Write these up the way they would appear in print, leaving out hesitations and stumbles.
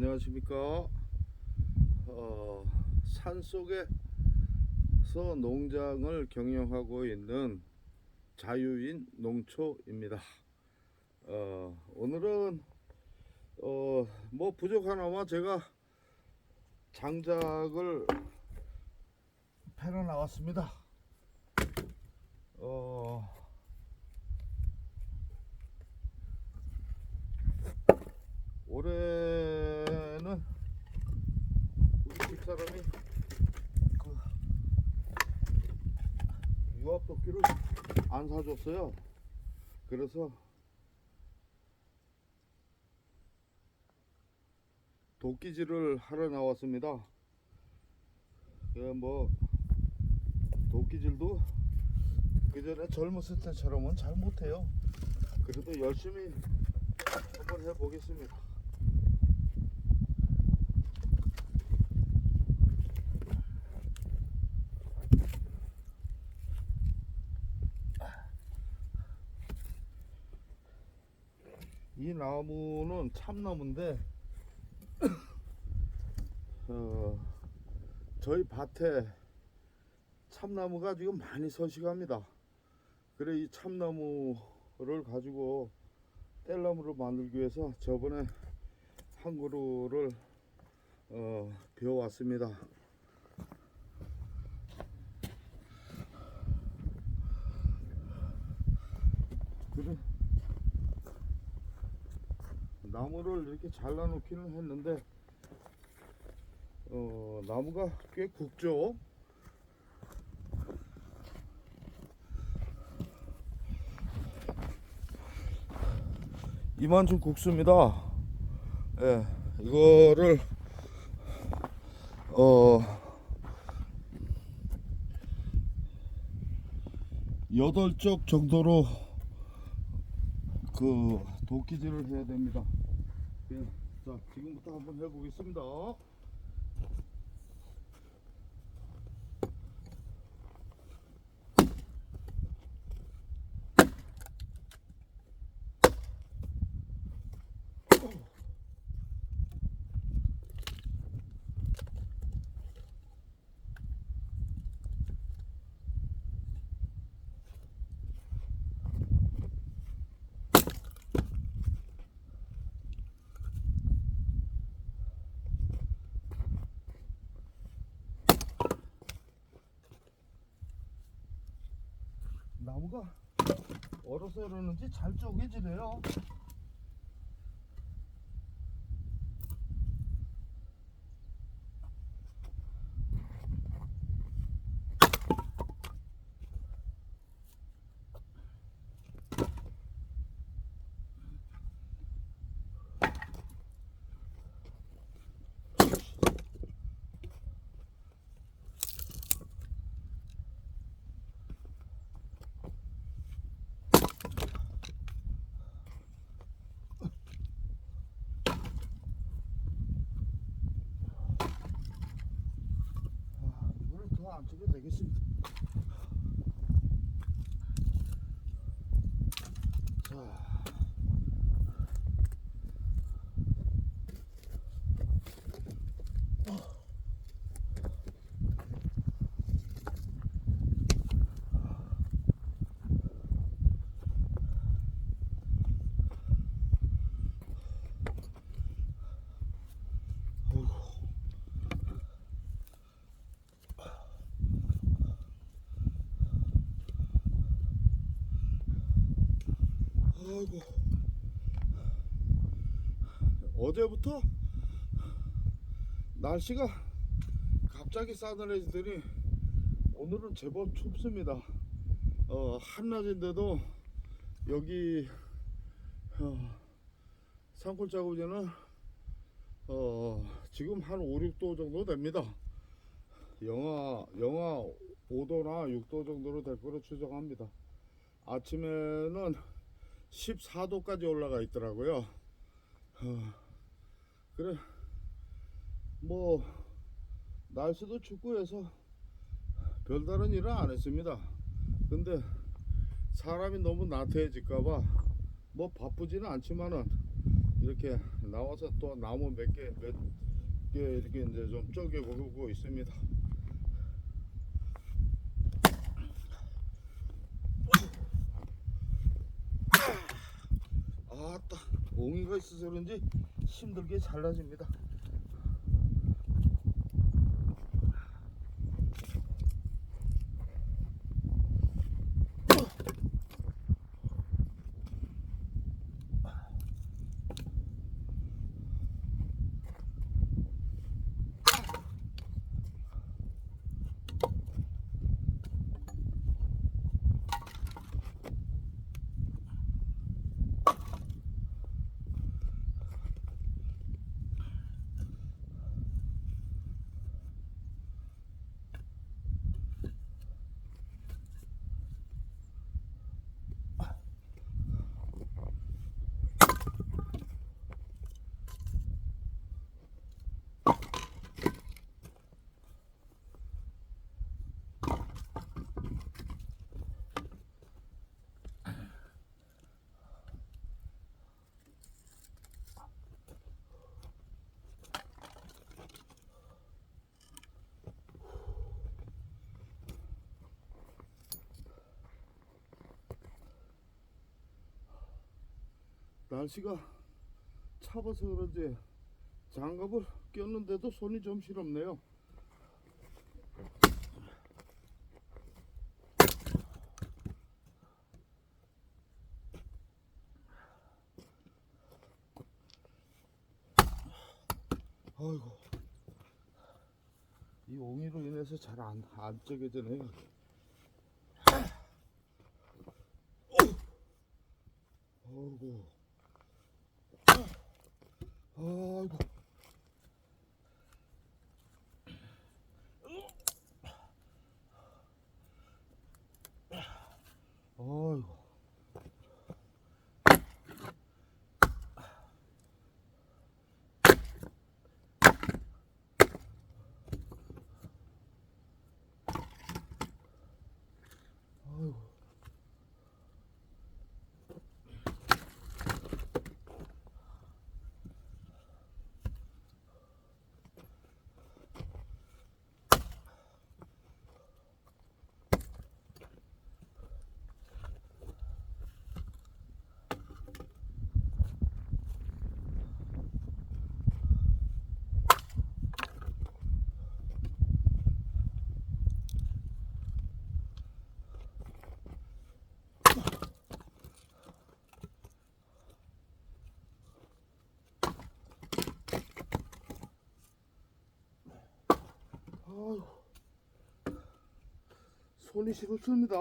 안녕하십니까. 산속에서 농장을 경영하고 있는 자유인 농초입니다. 오늘은 뭐 부족하나마 제가 장작을 패러 나왔습니다. 올해는 우리 집사람이 그 유압도끼를 안 사줬어요. 그래서 도끼질을 하러 나왔습니다. 뭐 도끼질도 그전에 젊었을 때처럼은 잘 못해요. 그래도 열심히 한번 해보겠습니다. 이 나무는 참나무인데 저희 밭에 참나무가 지금 많이 서식합니다. 그래 이 참나무를 가지고 뗄나무를 만들기 위해서 저번에 한 그루를 베어왔습니다. 그래 나무를 이렇게 잘라 놓기는 했는데 나무가 꽤 굵죠. 이만큼 굵습니다. 예, 이거를 8쪽 정도로 그 도끼질을 해야 됩니다. 예, 자 지금부터 한번 해보겠습니다. 나무가 얼어서 그러는지 잘 쪼개지네요. 이거를 더 안쪽에 내겠습니다. 자. 아이고, 어제부터 날씨가 갑자기 싸늘해지더니 오늘은 제법 춥습니다. 한낮인데도 여기 산골짜구지는 지금 한 5, 6도 정도 됩니다. 영하 5도나 6도 정도로 될 거로 추정합니다. 아침에는 14도까지 올라가 있더라고요. 그래 뭐 날씨도 춥고 해서 별다른 일은 안 했습니다. 근데 사람이 너무 나태해질까봐 뭐 바쁘지는 않지만은 이렇게 나와서 또 나무 몇 개 이렇게 이제 좀 쪼개보고 있습니다. 아따, 옹이가 있어서 그런지 힘들게 잘라집니다. 날씨가 차봐서 그런지 장갑을 꼈는데도 손이 좀 시렵네요. 아이고, 이 옹이로 인해서 잘 안 쪼개지네요. 아이고, 아이고, 아이고. 아이고. 아이고, 손이 시렵습니다.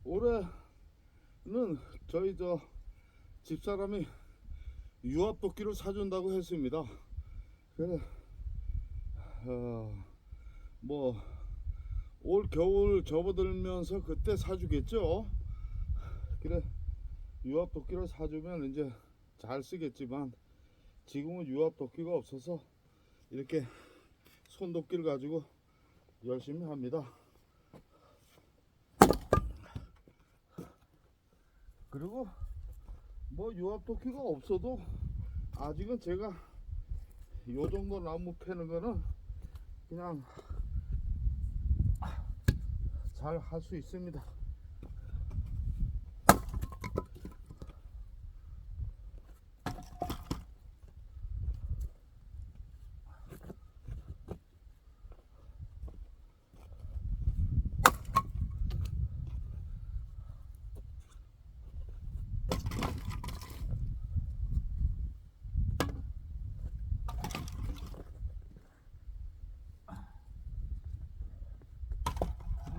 올해는 저희 집사람이 유압도끼를 사준다고 했습니다. 그래, 뭐 올 겨울 접어들면서 그때 사주겠죠. 그래, 유압 도끼를 사주면 이제 잘 쓰겠지만 지금은 유압 도끼가 없어서 이렇게 손 도끼를 가지고 열심히 합니다. 그리고 뭐 유압 도끼가 없어도 아직은 제가 요 정도 나무 패는 거는 그냥 잘 할 수 있습니다.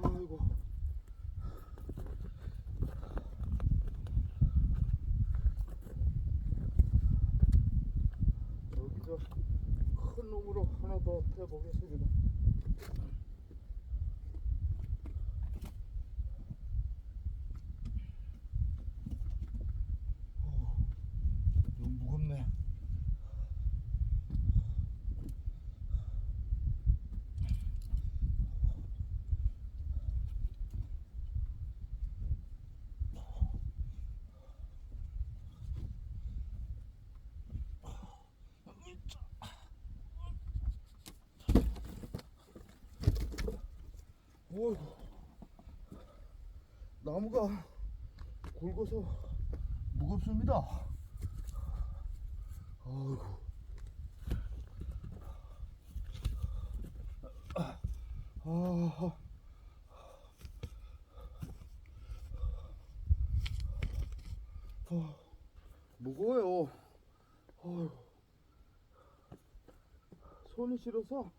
아이고. 여기서 큰 놈으로 하나 더 해보겠습니다. 너무 무겁네. 어이구, 나무가 굵어서 무겁습니다. 어이구. 아, 무거워요. 어이구. 손이 시려서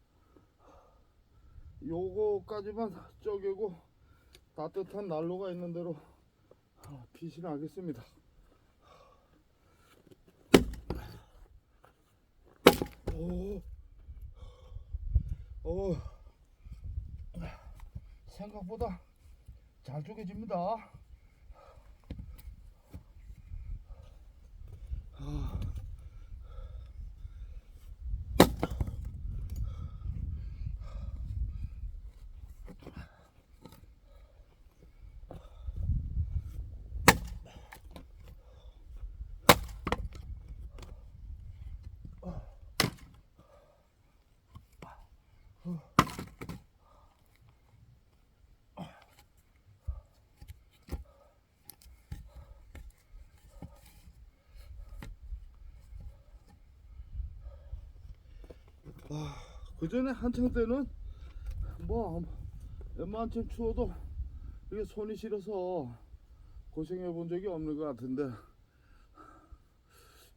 요거까지만 쪼개고 따뜻한 난로가 있는 대로 빛이 나겠습니다. 생각보다 잘 쪼개집니다. 그 전에 한창 때는 뭐 웬만큼 추워도 이게 손이 시려서 고생해 본 적이 없는 것 같은데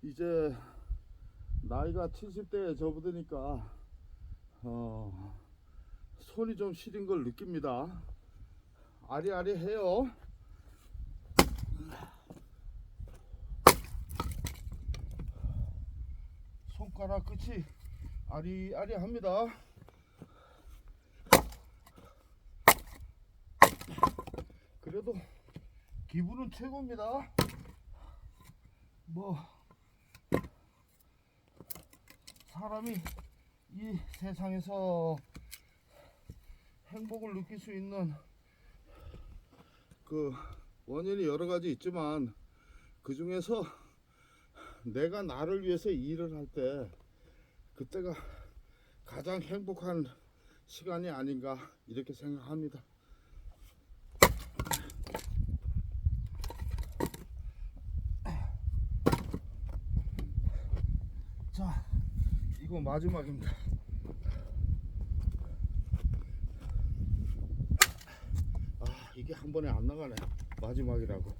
이제 나이가 70대에 접어드니까 손이 좀 시린 걸 느낍니다. 아리아리해요. 손가락 끝이 아리아리합니다. 그래도 기분은 최고입니다. 뭐 사람이 이 세상에서 행복을 느낄 수 있는 그 원인이 여러 가지 있지만 그 중에서 내가 나를 위해서 일을 할 때 그때가 가장 행복한 시간이 아닌가 이렇게 생각합니다. 자, 이거 마지막입니다. 이게 한 번에 안 나가네. 마지막이라고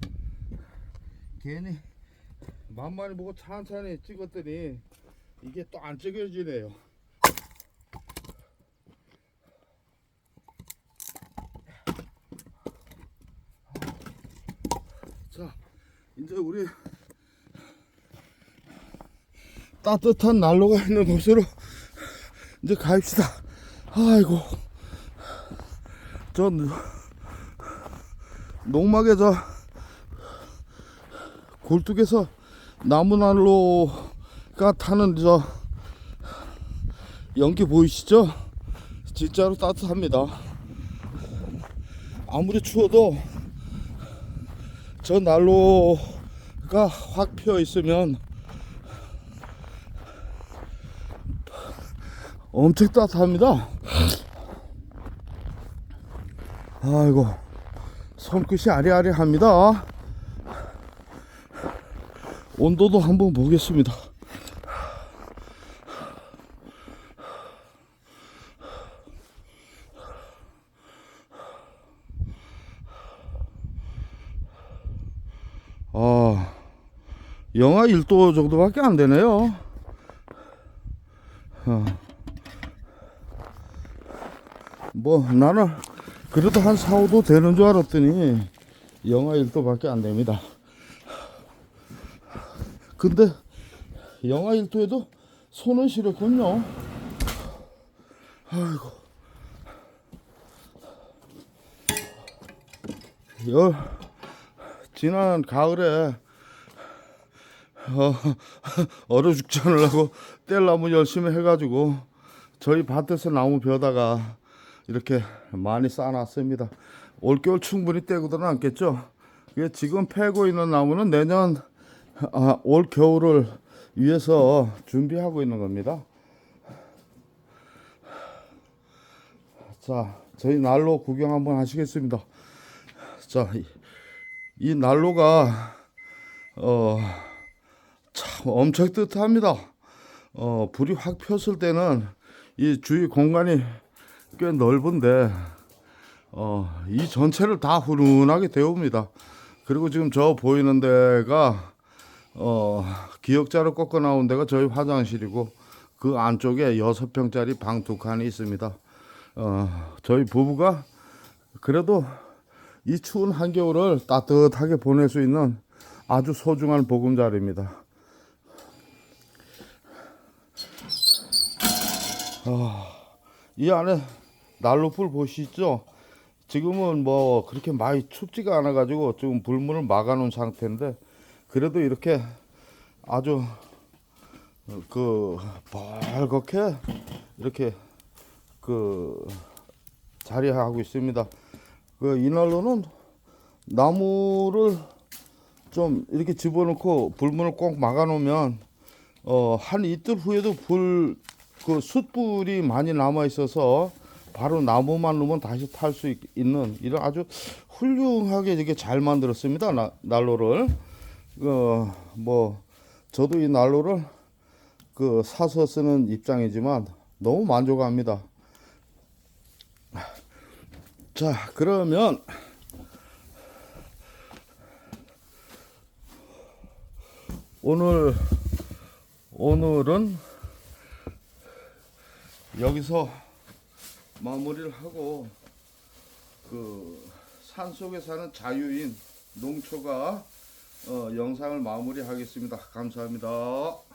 괜히 만만히 보고 천천히 찍었더니 이게 또 안 찍어지네요. 자, 이제 우리 따뜻한 난로가 있는 곳으로 이제 가입시다. 아이고, 저 농막에 저 굴뚝에서 나무난로가 타는 저 연기 보이시죠? 진짜로 따뜻합니다. 아무리 추워도 저 난로가 확 피어 있으면 엄청 따뜻합니다. 아이고, 손끝이 아리아리합니다. 온도도 한번 보겠습니다. 영하 1도 정도밖에 안 되네요. 뭐 나는 그래도 한 4, 5도 되는 줄 알았더니 영하 1도밖에 안 됩니다. 근데 영하 1도에도 손은 시렸군요. 아이고, 지난 가을에 얼어 죽지 않으려고 뗄나무 열심히 해가지고 저희 밭에서 나무 벼다가 이렇게 많이 쌓아놨습니다. 올겨울 충분히 떼고도 않겠죠. 이게 지금 패고 있는 나무는 내년 올 겨울을 위해서 준비하고 있는 겁니다. 자, 저희 난로 구경 한번 하시겠습니다. 자, 이 난로가 참 엄청 뜨뜻합니다. 불이 확 폈을 때는 이 주위 공간이 꽤 넓은데 이 전체를 다 훈훈하게 데웁니다. 그리고 지금 저 보이는 데가 기역자로 꺾어 나온 데가 저희 화장실이고 그 안쪽에 6평짜리 방 2칸이 있습니다. 저희 부부가 그래도 이 추운 한겨울을 따뜻하게 보낼 수 있는 아주 소중한 보금자리입니다. 이 안에 난로불 보시죠? 지금은 뭐 그렇게 많이 춥지가 않아 가지고 지금 불문을 막아 놓은 상태인데 그래도 이렇게 아주 벌겋게 이렇게 자리하고 있습니다. 이 난로는 나무를 좀 이렇게 집어넣고 불문을 꼭 막아 놓으면 한 이틀 후에도 숯불이 많이 남아 있어서 바로 나무만 넣으면 다시 탈 수 있는 이런 아주 훌륭하게 이렇게 잘 만들었습니다. 난로를 뭐 저도 이 난로를 사서 쓰는 입장이지만 너무 만족합니다. 자, 그러면 오늘은 여기서 마무리를 하고 산속에 사는 자유인 농초가 영상을 마무리하겠습니다. 감사합니다.